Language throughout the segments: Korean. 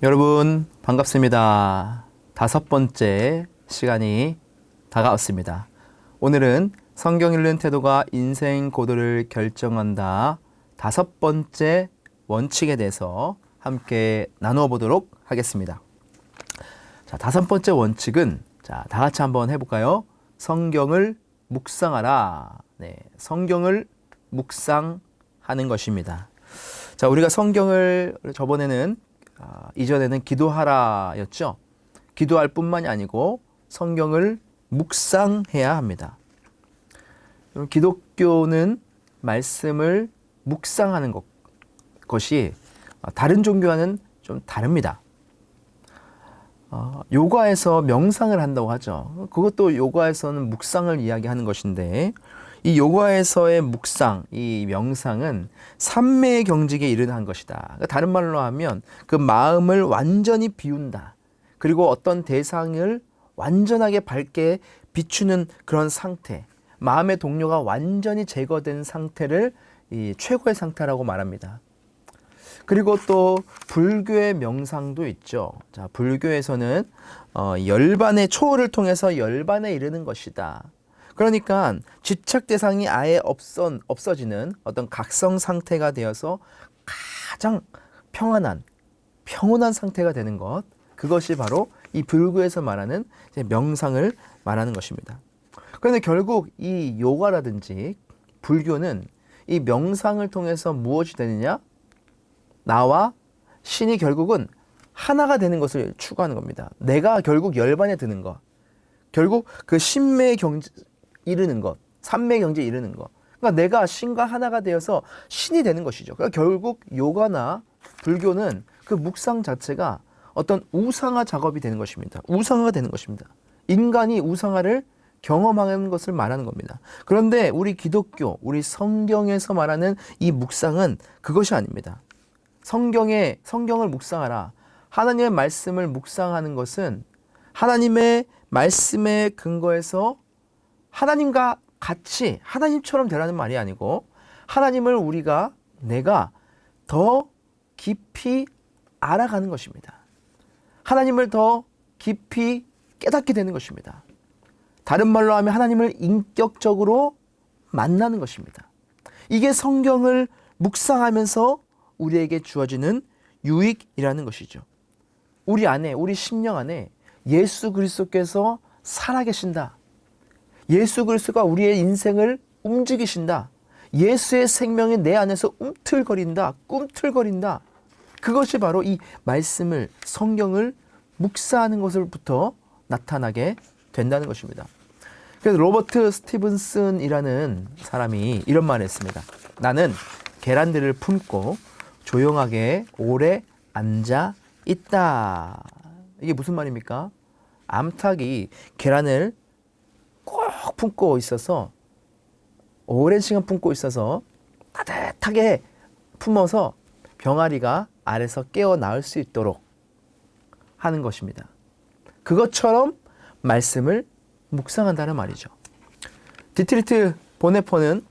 여러분 반갑습니다. 5번째 시간이 다가왔습니다. 오늘은 성경 읽는 태도가 인생 고도를 결정한다 5번째 원칙에 대해서 함께 나누어 보도록 하겠습니다. 자, 5번째 원칙은 다 같이 한번 해볼까요? 성경을 묵상하라. 네, 성경을 묵상하는 것입니다. 자, 우리가 성경을 저번에는 이전에는 기도하라 였죠. 기도할 뿐만이 아니고 성경을 묵상해야 합니다. 기독교는 말씀을 묵상하는 것이 다른 종교와는 좀 다릅니다. 요가에서 명상을 한다고 하죠. 그것도 요가에서는 묵상을 이야기하는 것인데, 이 요가에서의 묵상, 이 명상은 삼매의 경직에 이르는 것이다. 그러니까 다른 말로 하면 그 마음을 완전히 비운다. 그리고 어떤 대상을 완전하게 밝게 비추는 그런 상태, 마음의 동료가 완전히 제거된 상태를 이 최고의 상태라고 말합니다. 그리고 또 불교의 명상도 있죠. 자, 불교에서는 열반의 초월을 통해서 열반에 이르는 것이다. 그러니까 집착 대상이 아예 없어지는 어떤 각성 상태가 되어서 가장 평온한 상태가 되는 것, 그것이 바로 이 불교에서 말하는 명상을 말하는 것입니다. 그런데 결국 이 요가라든지 불교는 이 명상을 통해서 무엇이 되느냐? 나와 신이 결국은 하나가 되는 것을 추구하는 겁니다. 내가 결국 열반에 드는 것, 결국 그 신매의 경지 이르는 것, 삼매의 경지에 이르는 것. 그러니까 내가 신과 하나가 되어서 신이 되는 것이죠. 그러니까 결국 요가나 불교는 그 묵상 자체가 어떤 우상화 작업이 되는 것입니다. 우상화가 되는 것입니다. 인간이 우상화를 경험하는 것을 말하는 겁니다. 그런데 우리 기독교, 우리 성경에서 말하는 이 묵상은 그것이 아닙니다. 성경을 묵상하라. 하나님의 말씀을 묵상하는 것은 하나님의 말씀에 근거해서 하나님과 같이 하나님처럼 되라는 말이 아니고, 하나님을 내가 더 깊이 알아가는 것입니다. 하나님을 더 깊이 깨닫게 되는 것입니다. 다른 말로 하면 하나님을 인격적으로 만나는 것입니다. 이게 성경을 묵상하면서 우리에게 주어지는 유익이라는 것이죠. 우리 심령 안에 예수 그리스도께서 살아계신다. 예수 그리스도가 우리의 인생을 움직이신다. 예수의 생명이 내 안에서 꿈틀거린다. 그것이 바로 이 말씀을, 성경을 묵상하는 것으로부터 나타나게 된다는 것입니다. 그래서 로버트 스티븐슨이라는 사람이 이런 말을 했습니다. 나는 계란들을 품고 조용하게 오래 앉아 있다. 이게 무슨 말입니까? 암탉이 계란을 꼭 품고 있어서, 오랜 시간 품고 있어서 따뜻하게 품어서 병아리가 알에서 깨어 나올 수 있도록 하는 것입니다. 그것처럼 말씀을 묵상한다는 말이죠. 디트리트 보네퍼는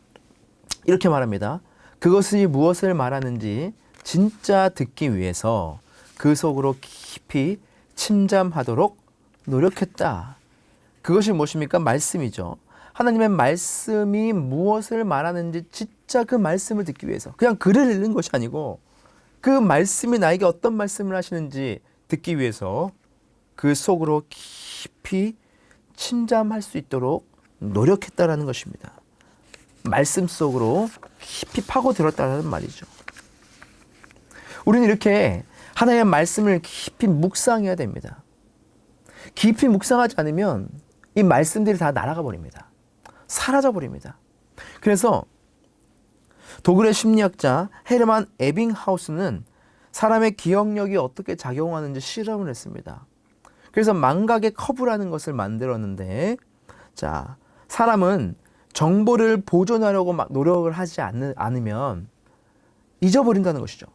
이렇게 말합니다. 그것이 무엇을 말하는지 진짜 듣기 위해서 그 속으로 깊이 침잠하도록 노력했다. 그것이 무엇입니까? 말씀이죠. 하나님의 말씀이 무엇을 말하는지 진짜 그 말씀을 듣기 위해서, 그냥 글을 읽는 것이 아니고 그 말씀이 나에게 어떤 말씀을 하시는지 듣기 위해서 그 속으로 깊이 침잠할 수 있도록 노력했다라는 것입니다. 말씀 속으로 깊이 파고들었다는 말이죠. 우리는 이렇게 하나님의 말씀을 깊이 묵상해야 됩니다. 깊이 묵상하지 않으면 이 말씀들이 다 날아가 버립니다. 사라져 버립니다. 그래서 도굴의 심리학자 헤르만 에빙하우스는 사람의 기억력이 어떻게 작용하는지 실험을 했습니다. 그래서 망각의 커브라는 것을 만들었는데, 자, 사람은 정보를 보존하려고 막 노력을 하지 않으면 잊어버린다는 것이죠.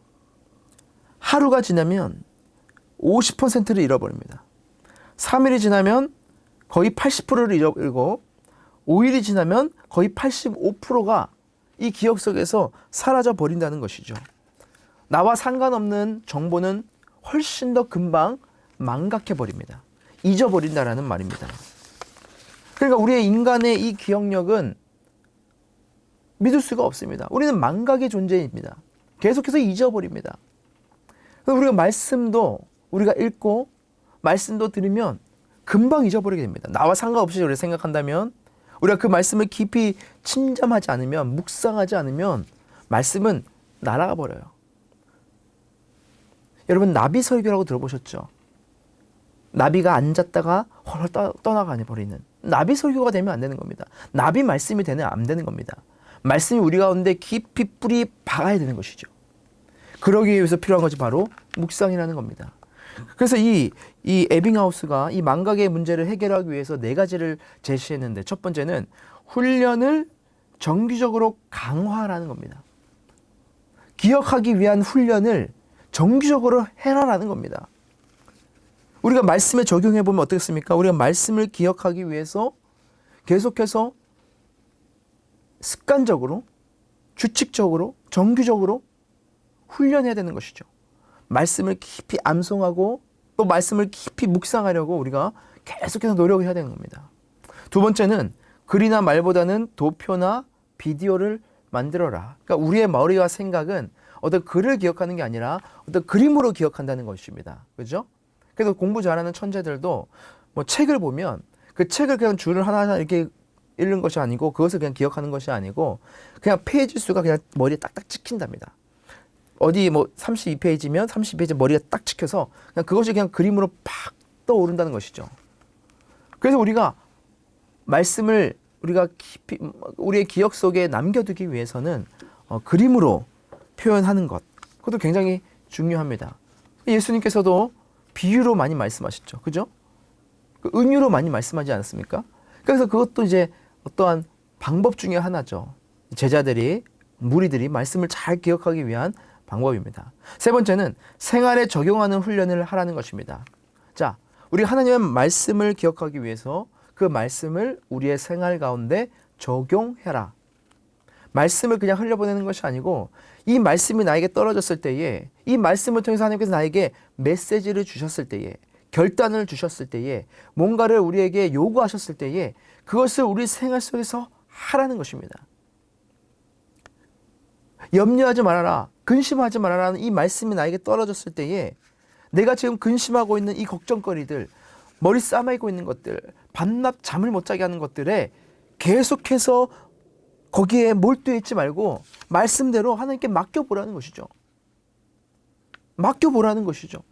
하루가 지나면 50%를 잃어버립니다. 3일이 지나면 거의 80%를 잃어버리고, 5일이 지나면 거의 85%가 이 기억 속에서 사라져 버린다는 것이죠. 나와 상관없는 정보는 훨씬 더 금방 망각해버립니다. 잊어버린다라는 말입니다. 그러니까 우리의 인간의 이 기억력은 믿을 수가 없습니다. 우리는 망각의 존재입니다. 계속해서 잊어버립니다. 우리가 말씀도 우리가 읽고 말씀도 들으면 금방 잊어버리게 됩니다. 나와 상관없이 우리가 생각한다면, 우리가 그 말씀을 깊이 침잠하지 않으면, 묵상하지 않으면 말씀은 날아가 버려요. 여러분, 나비 설교라고 들어보셨죠? 나비가 앉았다가 헐 떠나가 버리는, 나비 설교가 되면 안 되는 겁니다. 나비 말씀이 되면 안 되는 겁니다. 말씀이 우리 가운데 깊이 뿌리 박아야 되는 것이죠. 그러기 위해서 필요한 것이 바로 묵상이라는 겁니다. 그래서 이 에빙하우스가 이 망각의 문제를 해결하기 위해서 4가지를 제시했는데, 첫 번째는 훈련을 정기적으로 강화하라는 겁니다. 기억하기 위한 훈련을 정기적으로 해라라는 겁니다. 우리가 말씀에 적용해 보면 어떻겠습니까? 우리가 말씀을 기억하기 위해서 계속해서 습관적으로, 규칙적으로, 정기적으로 훈련해야 되는 것이죠. 말씀을 깊이 암송하고 또 말씀을 깊이 묵상하려고 우리가 계속해서 노력을 해야 되는 겁니다. 두 번째는 글이나 말보다는 도표나 비디오를 만들어라. 그러니까 우리의 머리와 생각은 어떤 글을 기억하는 게 아니라 어떤 그림으로 기억한다는 것입니다. 그죠? 그래서 공부 잘하는 천재들도 뭐 책을 보면 그 책을 그냥 줄을 하나하나 이렇게 읽는 것이 아니고, 그것을 그냥 기억하는 것이 아니고, 그냥 페이지 수가 그냥 머리에 딱딱 찍힌답니다. 어디 뭐 32페이지면 32페이지 머리가 딱 찍혀서 그냥 그것이 그냥 그림으로 팍 떠오른다는 것이죠. 그래서 우리가 말씀을 우리가 깊이 우리의 기억 속에 남겨두기 위해서는 그림으로 표현하는 것, 그것도 굉장히 중요합니다. 예수님께서도 비유로 많이 말씀하셨죠. 그죠? 그 은유로 많이 말씀하지 않았습니까? 그래서 그것도 이제 어떠한 방법 중에 하나죠. 제자들이, 무리들이 말씀을 잘 기억하기 위한 방법입니다. 세 번째는 생활에 적용하는 훈련을 하라는 것입니다. 자, 우리가 하나님의 말씀을 기억하기 위해서 그 말씀을 우리의 생활 가운데 적용해라. 말씀을 그냥 흘려보내는 것이 아니고, 이 말씀이 나에게 떨어졌을 때에, 이 말씀을 통해서 하나님께서 나에게 메시지를 주셨을 때에, 결단을 주셨을 때에, 뭔가를 우리에게 요구하셨을 때에 그것을 우리 생활 속에서 하라는 것입니다. 염려하지 말아라, 근심하지 말아라는 이 말씀이 나에게 떨어졌을 때에 내가 지금 근심하고 있는 이 걱정거리들, 머리 싸매고 있는 것들, 밤낮 잠을 못 자게 하는 것들에 계속해서 거기에 몰두해 있지 말고 말씀대로 하나님께 맡겨보라는 것이죠. 맡겨보라는 것이죠.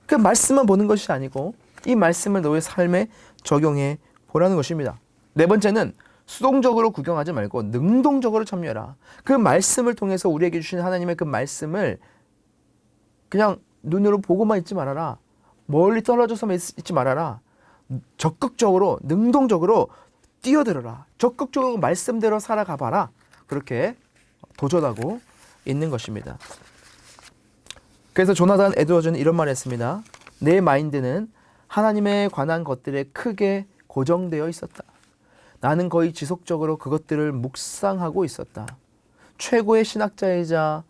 그 말씀만 보는 것이 아니고 이 말씀을 너의 삶에 적용해 보라는 것입니다. 네 번째는 수동적으로 구경하지 말고 능동적으로 참여해라. 그 말씀을 통해서 우리에게 주신 하나님의 그 말씀을 그냥 눈으로 보고만 있지 말아라. 멀리 떨어져서만 있지 말아라. 적극적으로, 능동적으로 뛰어들어라. 적극적으로 말씀대로 살아가 봐라. 그렇게 도전하고 있는 것입니다. 그래서 조나단 에드워즈는 이런 말을 했습니다. 내 마인드는 하나님에 관한 것들에 크게 고정되어 있었다. 나는 거의 지속적으로 그것들을 묵상하고 있었다. 최고의 신학자이자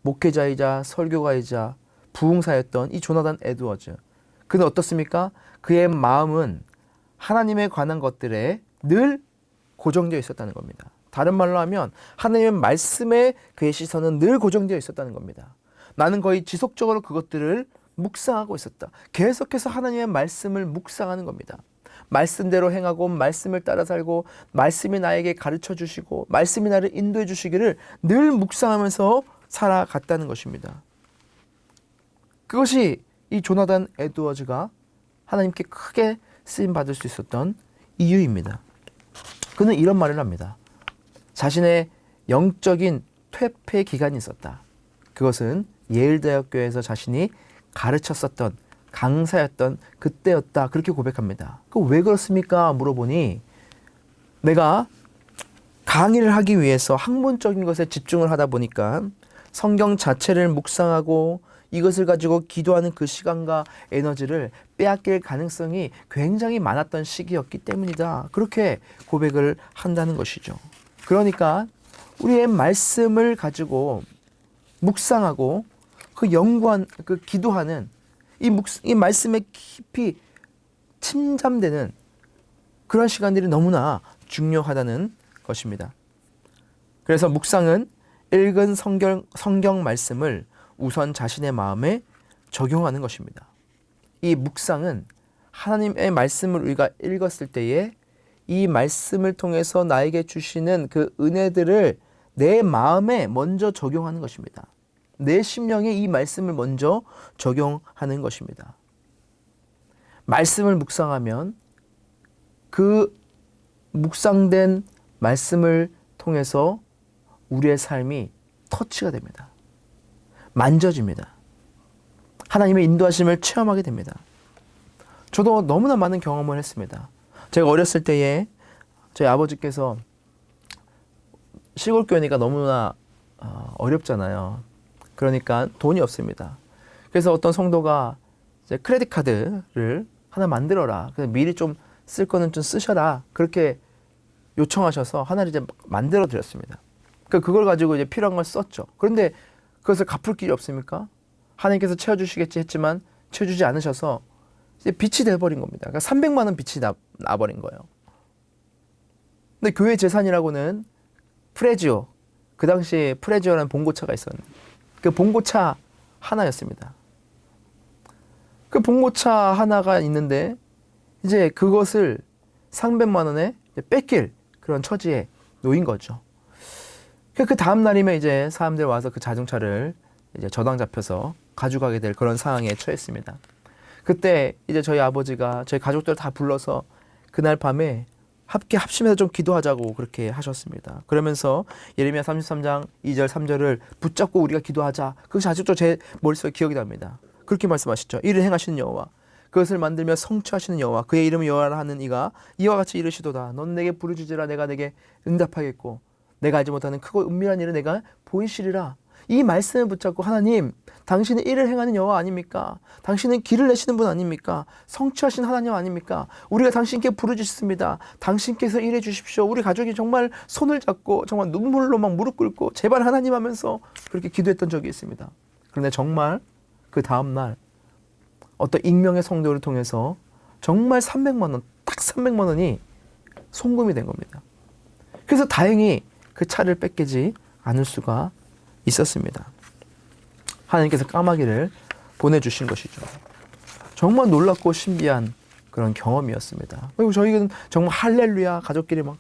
목회자이자 설교가이자 부흥사였던 이 조나단 에드워즈. 그는 어떻습니까? 그의 마음은 하나님에 관한 것들에 늘 고정되어 있었다는 겁니다. 다른 말로 하면 하나님의 말씀에 그의 시선은 늘 고정되어 있었다는 겁니다. 나는 거의 지속적으로 그것들을 묵상하고 있었다. 계속해서 하나님의 말씀을 묵상하는 겁니다. 말씀대로 행하고 말씀을 따라 살고 말씀이 나에게 가르쳐 주시고 말씀이 나를 인도해 주시기를 늘 묵상하면서 살아갔다는 것입니다. 그것이 이 조나단 에드워즈가 하나님께 크게 쓰임받을 수 있었던 이유입니다. 그는 이런 말을 합니다. 자신의 영적인 퇴폐 기간이 있었다. 그것은 예일대학교에서 자신이 가르쳤었던 강사였던 그때였다. 그렇게 고백합니다. 왜 그렇습니까? 물어보니 내가 강의를 하기 위해서 학문적인 것에 집중을 하다 보니까 성경 자체를 묵상하고 이것을 가지고 기도하는 그 시간과 에너지를 빼앗길 가능성이 굉장히 많았던 시기였기 때문이다. 그렇게 고백을 한다는 것이죠. 그러니까 우리의 말씀을 가지고 묵상하고 그 연구한, 그 기도하는 이 말씀에 깊이 침잠되는 그런 시간들이 너무나 중요하다는 것입니다. 그래서 묵상은 읽은 성경 말씀을 우선 자신의 마음에 적용하는 것입니다. 이 묵상은 하나님의 말씀을 우리가 읽었을 때에 이 말씀을 통해서 나에게 주시는 그 은혜들을 내 마음에 먼저 적용하는 것입니다. 내 심령에 이 말씀을 먼저 적용하는 것입니다. 말씀을 묵상하면 그 묵상된 말씀을 통해서 우리의 삶이 터치가 됩니다. 만져집니다. 하나님의 인도하심을 체험하게 됩니다. 저도 너무나 많은 경험을 했습니다. 제가 어렸을 때에 저희 아버지께서 시골 교회니까 너무나 어렵잖아요. 그러니까 돈이 없습니다. 그래서 어떤 성도가 이제 크레딧 카드를 하나 만들어라. 그래서 미리 좀 쓸 거는 좀 쓰셔라. 그렇게 요청하셔서 하나를 이제 만들어 드렸습니다. 그걸 가지고 이제 필요한 걸 썼죠. 그런데 그것을 갚을 길이 없습니까? 하나님께서 채워주시겠지 했지만 채워주지 않으셔서 이제 빚이 돼버린 겁니다. 그러니까 300만 원 빚이 나버린 거예요. 근데 교회 재산이라고는 프레지오, 그 당시에 프레지오라는 봉고차가 있었는데 그 봉고차 하나였습니다. 그 봉고차 하나가 있는데 이제 그것을 300만 원에 뺏길 그런 처지에 놓인 거죠. 그 다음 날이면 이제 사람들 와서 그 자동차를 이제 저당 잡혀서 가져가게 될 그런 상황에 처했습니다. 그때 이제 저희 아버지가 저희 가족들 다 불러서 그날 밤에 함께 합심해서 좀 기도하자고 그렇게 하셨습니다. 그러면서 예레미야 33장 2절 3절을 붙잡고 우리가 기도하자. 그것이 아직도 제 머릿속에 기억이 납니다. 그렇게 말씀하시죠. 이를 행하시는 여호와, 그것을 만들며 성취하시는 여호와, 그의 이름은 여호와라 하는 이가 이와 같이 이르시도다. 넌 내게 부르짖으라. 내가 내게 응답하겠고 내가 알지 못하는 크고 은밀한 일을 내가 보이시리라. 이 말씀을 붙잡고 하나님, 당신은 일을 행하는 여호와 아닙니까? 당신은 길을 내시는 분 아닙니까? 성취하신 하나님 아닙니까? 우리가 당신께 부르짖습니다. 당신께서 일해 주십시오. 우리 가족이 정말 손을 잡고 정말 눈물로 막 무릎 꿇고 제발 하나님 하면서 그렇게 기도했던 적이 있습니다. 그런데 정말 그 다음날 어떤 익명의 성도를 통해서 정말 300만 원, 딱 300만 원이 송금이 된 겁니다. 그래서 다행히 그 차를 뺏기지 않을 수가 있었습니다. 하나님께서 까마귀를 보내주신 것이죠. 정말 놀랍고 신비한 그런 경험이었습니다. 그리고 저희는 정말 할렐루야 가족끼리 막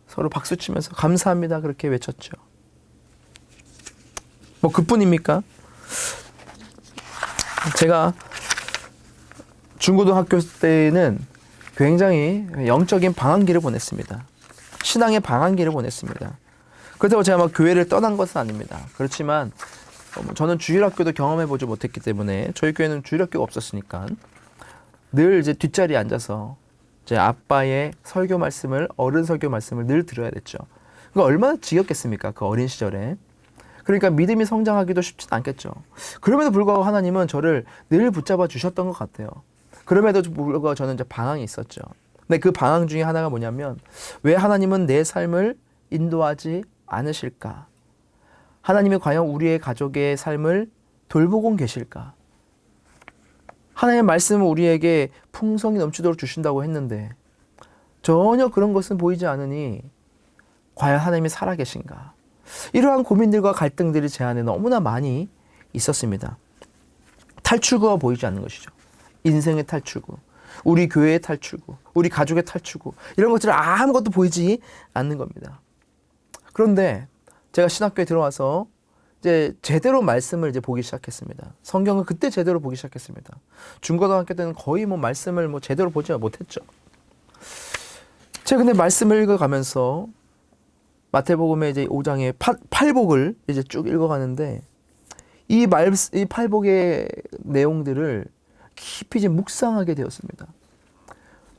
서로 박수치면서 감사합니다 그렇게 외쳤죠. 뭐 그뿐입니까? 제가 중고등학교 때는 굉장히 영적인 방황기를 보냈습니다. 신앙의 방황기를 보냈습니다. 그렇다고 제가 막 교회를 떠난 것은 아닙니다. 그렇지만 저는 주일학교도 경험해보지 못했기 때문에 저희 교회는 주일학교가 없었으니까 늘 이제 뒷자리에 앉아서 제 아빠의 설교 말씀을, 어른 설교 말씀을 늘 들어야 됐죠. 그러니까 얼마나 지겹겠습니까? 그 어린 시절에. 그러니까 믿음이 성장하기도 쉽진 않겠죠. 그럼에도 불구하고 하나님은 저를 늘 붙잡아 주셨던 것 같아요. 그럼에도 불구하고 저는 이제 방황이 있었죠. 근데 그 방황 중에 하나가 뭐냐면, 왜 하나님은 내 삶을 인도하지 않으실까? 하나님이 과연 우리의 가족의 삶을 돌보고 계실까? 하나님의 말씀은 우리에게 풍성이 넘치도록 주신다고 했는데 전혀 그런 것은 보이지 않으니 과연 하나님이 살아계신가? 이러한 고민들과 갈등들이 제 안에 너무나 많이 있었습니다. 탈출구가 보이지 않는 것이죠. 인생의 탈출구, 우리 교회의 탈출구, 우리 가족의 탈출구, 이런 것들은 아무것도 보이지 않는 겁니다. 그런데 제가 신학교에 들어와서 이제 제대로 말씀을 이제 보기 시작했습니다. 성경을 그때 제대로 보기 시작했습니다. 중고등학교 때는 거의 뭐 말씀을 뭐 제대로 보지 못했죠. 제가 근데 말씀을 읽어가면서 마태복음의 이제 5장의 팔복을 이제 쭉 읽어가는데 이 팔복의 내용들을 깊이 이제 묵상하게 되었습니다.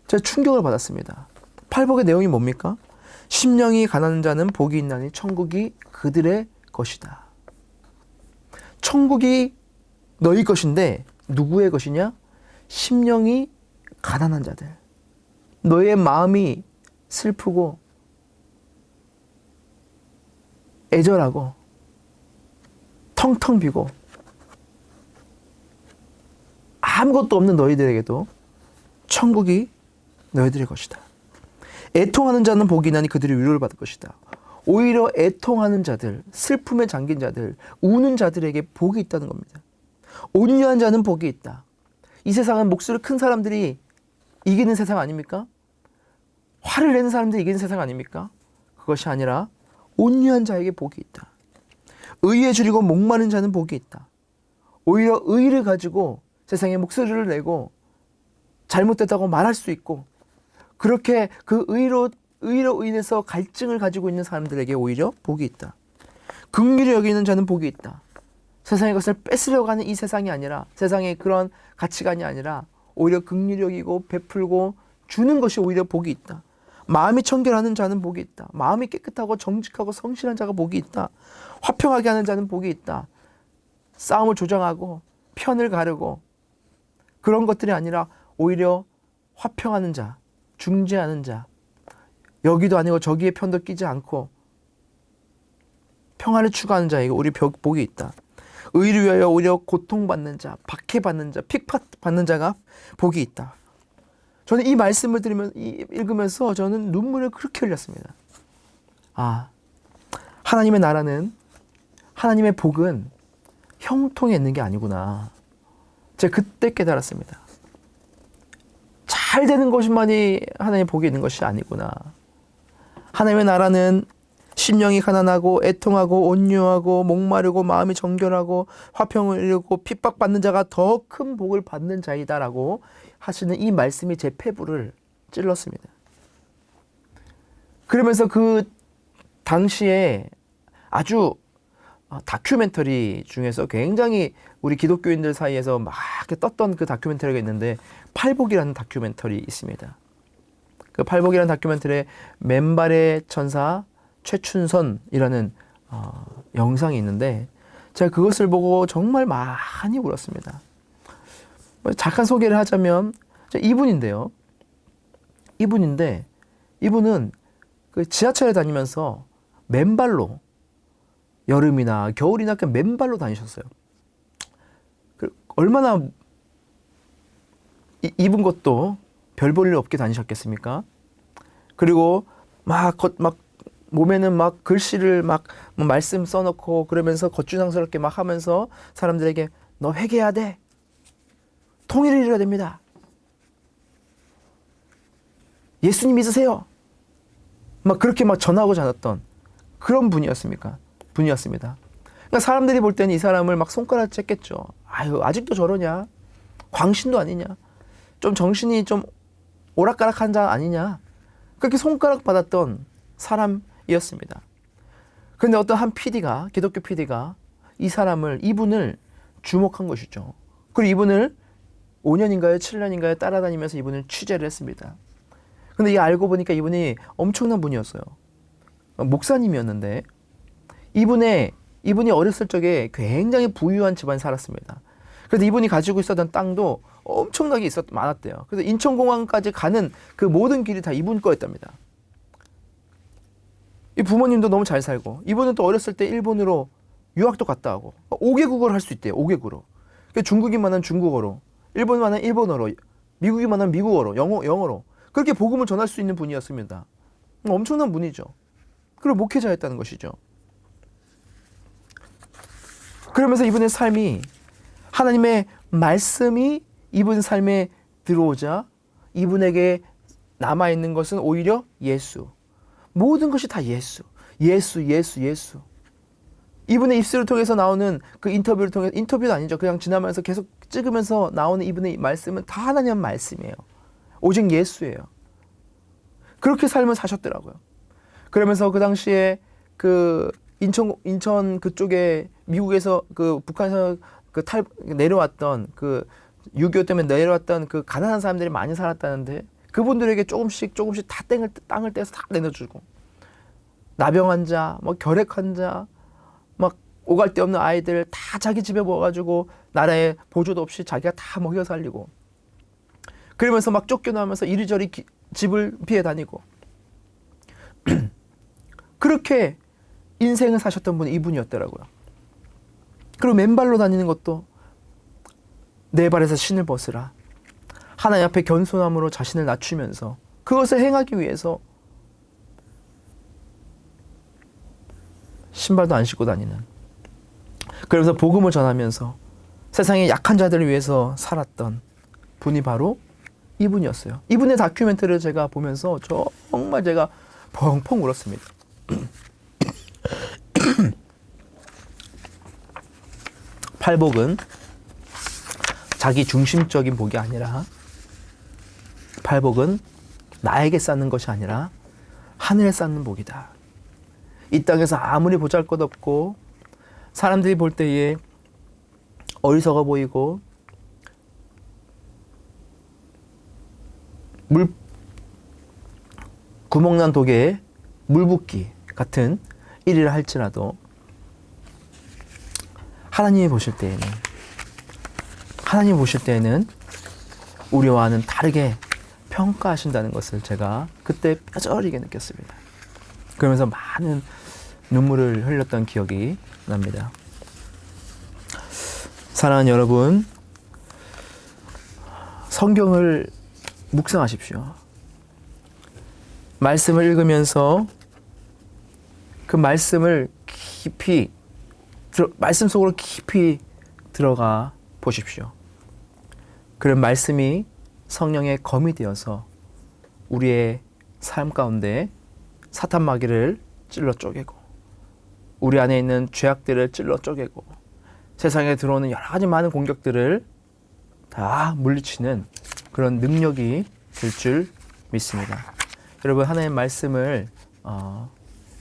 제가 충격을 받았습니다. 팔복의 내용이 뭡니까? 심령이 가난한 자는 복이 있나니 천국이 그들의 것이다. 천국이 너희 것인데 누구의 것이냐? 심령이 가난한 자들. 너의 마음이 슬프고 애절하고 텅텅 비고 아무것도 없는 너희들에게도 천국이 너희들의 것이다. 애통하는 자는 복이 나니 그들이 위로를 받을 것이다. 오히려 애통하는 자들, 슬픔에 잠긴 자들, 우는 자들에게 복이 있다는 겁니다. 온유한 자는 복이 있다. 이 세상은 목소리 큰 사람들이 이기는 세상 아닙니까? 화를 내는 사람들이 이기는 세상 아닙니까? 그것이 아니라 온유한 자에게 복이 있다. 의에 줄이고 목마른 자는 복이 있다. 오히려 의를 가지고 세상에 목소리를 내고 잘못됐다고 말할 수 있고, 그렇게 그 의로 인해서 갈증을 가지고 있는 사람들에게 오히려 복이 있다. 긍휼히 여기는 자는 복이 있다. 세상의 것을 뺏으려고 하는 이 세상이 아니라, 세상의 그런 가치관이 아니라 오히려 긍휼히 여기고 베풀고 주는 것이 오히려 복이 있다. 마음이 청결하는 자는 복이 있다. 마음이 깨끗하고 정직하고 성실한 자가 복이 있다. 화평하게 하는 자는 복이 있다. 싸움을 조정하고 편을 가르고 그런 것들이 아니라 오히려 화평하는 자, 중재하는 자, 여기도 아니고 저기에 편도 끼지 않고 평화를 추구하는 자에게 우리 복이 있다. 의를 위하여 오히려 고통받는 자, 박해받는 자, 핍박받는 자가 복이 있다. 저는 이 말씀을 읽으면서 저는 눈물을 그렇게 흘렸습니다. 아, 하나님의 나라는, 하나님의 복은 형통에 있는 게 아니구나. 제가 그때 깨달았습니다. 잘 되는 것만이 하나님의 복이 있는 것이 아니구나. 하나님의 나라는 심령이 가난하고 애통하고 온유하고 목마르고 마음이 정결하고 화평을 이루고 핍박받는 자가 더 큰 복을 받는 자이다라고 하시는 이 말씀이 제 폐부를 찔렀습니다. 그러면서 그 당시에 아주 다큐멘터리 중에서 굉장히 우리 기독교인들 사이에서 막 떴던 그 다큐멘터리가 있는데, 팔복이라는 다큐멘터리 있습니다. 그 팔복이라는 다큐멘터리에 맨발의 천사 최춘선이라는 영상이 있는데, 제가 그것을 보고 정말 많이 울었습니다. 잠깐 소개를 하자면 이분인데요. 이분은 그 지하철에 다니면서 맨발로, 여름이나 겨울이나 그냥 맨발로 다니셨어요. 얼마나 입은 것도 별 볼 일 없게 다니셨겠습니까? 그리고 막 몸에는 막 글씨를 막 말씀 써놓고 그러면서 겉주상스럽게 막 하면서 사람들에게 너 회개해야 돼. 통일을 이루어야 됩니다. 예수님 믿으세요. 막 그렇게 막 전하고 다녔던 그런 분이었습니다. 그러니까 사람들이 볼 때는 이 사람을 막 손가락 챘겠죠. 아유, 아직도 저러냐? 광신도 아니냐? 좀 정신이 좀 오락가락한 자 아니냐? 그렇게 손가락 받았던 사람이었습니다. 그런데 어떤 한 PD가, 기독교 PD가 이분을 주목한 것이죠. 그리고 이분을 5년인가요? 7년인가요? 따라다니면서 이분을 취재를 했습니다. 근데 알고 보니까 이분이 엄청난 분이었어요. 목사님이었는데, 이분이 어렸을 적에 굉장히 부유한 집안에 살았습니다. 그래서 이분이 가지고 있었던 땅도 엄청나게 많았대요. 그래서 인천공항까지 가는 그 모든 길이 다 이분 거였답니다. 이 부모님도 너무 잘 살고, 이분은 또 어렸을 때 일본으로 유학도 갔다 하고 5개국어를 할 수 있대요. 5개국어로. 중국인만 하면 중국어로, 일본만 하면 일본어로, 미국인만 하면 미국어로, 영어로 그렇게 복음을 전할 수 있는 분이었습니다. 엄청난 분이죠. 그리고 목회자였다는 것이죠. 그러면서 이분의 삶이, 하나님의 말씀이 이분 삶에 들어오자 이분에게 남아있는 것은 오히려 예수. 모든 것이 다 예수. 이분의 입술을 통해서 나오는 그 인터뷰도 아니죠. 그냥 지나면서 계속 찍으면서 나오는 이분의 말씀은 다 하나님 말씀이에요. 오직 예수예요. 그렇게 삶을 사셨더라고요. 그러면서 그 당시에 그 인천 그쪽에 미국에서 그 북한에서 내려왔던 그 6.25 때문에 내려왔던 그 가난한 사람들이 많이 살았다는데, 그분들에게 조금씩 다 땅을 떼서 다 내려주고, 나병 환자, 결핵 환자, 오갈 데 없는 아이들 다 자기 집에 모아가지고 나라에 보조도 없이 자기가 다 먹여 살리고, 그러면서 쫓겨나면서 이리저리 집을 피해 다니고 그렇게 인생을 사셨던 분이 이분이었더라고요. 그리고 맨발로 다니는 것도 내 발에서 신을 벗으라. 하나님 앞에 겸손함으로 자신을 낮추면서 그것을 행하기 위해서 신발도 안 신고 다니는, 그러면서 복음을 전하면서 세상의 약한 자들을 위해서 살았던 분이 바로 이분이었어요. 이분의 다큐멘터리를 제가 보면서 정말 제가 펑펑 울었습니다. 팔복은 자기 중심적인 복이 아니라, 팔복은 나에게 쌓는 것이 아니라 하늘에 쌓는 복이다. 이 땅에서 아무리 보잘것없고 사람들이 볼 때에 어리석어 보이고 구멍난 독에 물 붓기 같은 일을 할지라도 하나님이 보실 때에는 우리와는 다르게 평가하신다는 것을 제가 그때 뼈저리게 느꼈습니다. 그러면서 많은 눈물을 흘렸던 기억이 납니다. 사랑하는 여러분, 성경을 묵상하십시오. 말씀을 읽으면서 그 말씀을 깊이 말씀 속으로 깊이 들어가 보십시오. 그런 말씀이 성령의 검이 되어서 우리의 삶 가운데 사탄 마귀를 찔러 쪼개고 우리 안에 있는 죄악들을 찔러 쪼개고 세상에 들어오는 여러 가지 많은 공격들을 다 물리치는 그런 능력이 될 줄 믿습니다. 여러분, 하나님의 말씀을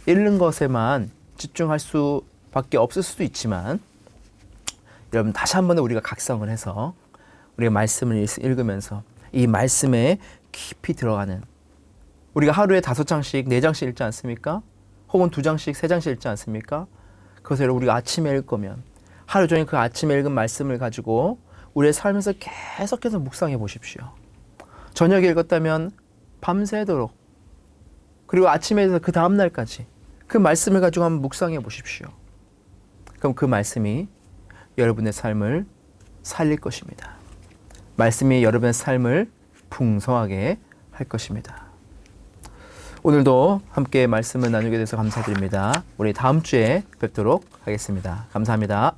읽는 것에만 집중할 수밖에 없을 수도 있지만, 여러분 다시 한번 우리가 각성을 해서 우리가 말씀을 읽으면서 이 말씀에 깊이 들어가는, 우리가 하루에 5장씩 4장씩 읽지 않습니까? 혹은 2장씩 3장씩 읽지 않습니까? 그것을 우리가 아침에 읽을 거면 하루 종일 그 아침에 읽은 말씀을 가지고 우리의 삶에서 계속해서 묵상해 보십시오. 저녁에 읽었다면 밤새도록, 그리고 아침에서 그 다음날까지 그 말씀을 가지고 한번 묵상해 보십시오. 그럼 그 말씀이 여러분의 삶을 살릴 것입니다. 말씀이 여러분의 삶을 풍성하게 할 것입니다. 오늘도 함께 말씀을 나누게 돼서 감사드립니다. 우리 다음 주에 뵙도록 하겠습니다. 감사합니다.